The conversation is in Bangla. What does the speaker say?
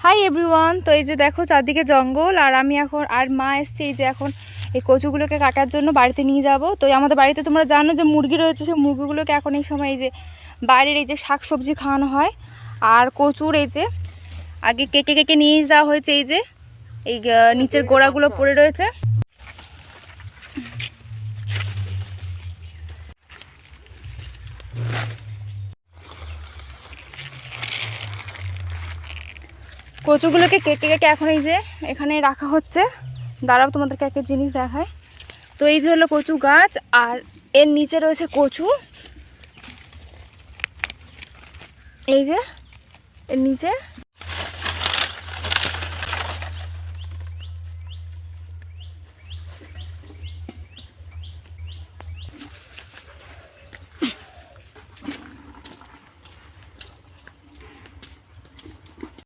Hi everyone. তো এই যে দেখো চারদিকে জঙ্গল, আর আমি এখন আর মা এসছে এই যে এখন এই কচুগুলোকে কাটার জন্য বাড়িতে নিয়ে যাব। তো আমাদের বাড়িতে তোমরা জানো যে মুরগি রয়েছে, সেই মুরগিগুলোকে এখন এই সময় এই যে বাইরের এই যে শাক সবজি খাওয়ানো হয়। আর কচুর এই যে আগে কেটে কেটে নিয়ে যাওয়া হয়েছে, এই যে এই নিচের গোড়াগুলো পড়ে রয়েছে। কচুগুলোকে কেটে কেটে এখন এই যে এখানে রাখা হচ্ছে। দাঁড়াও তোমাদেরকে একটা জিনিস দেখায়। তো এই যে হলো কচু গাছ, আর এর নিচে রয়েছে কচু, এই যে এর নিচে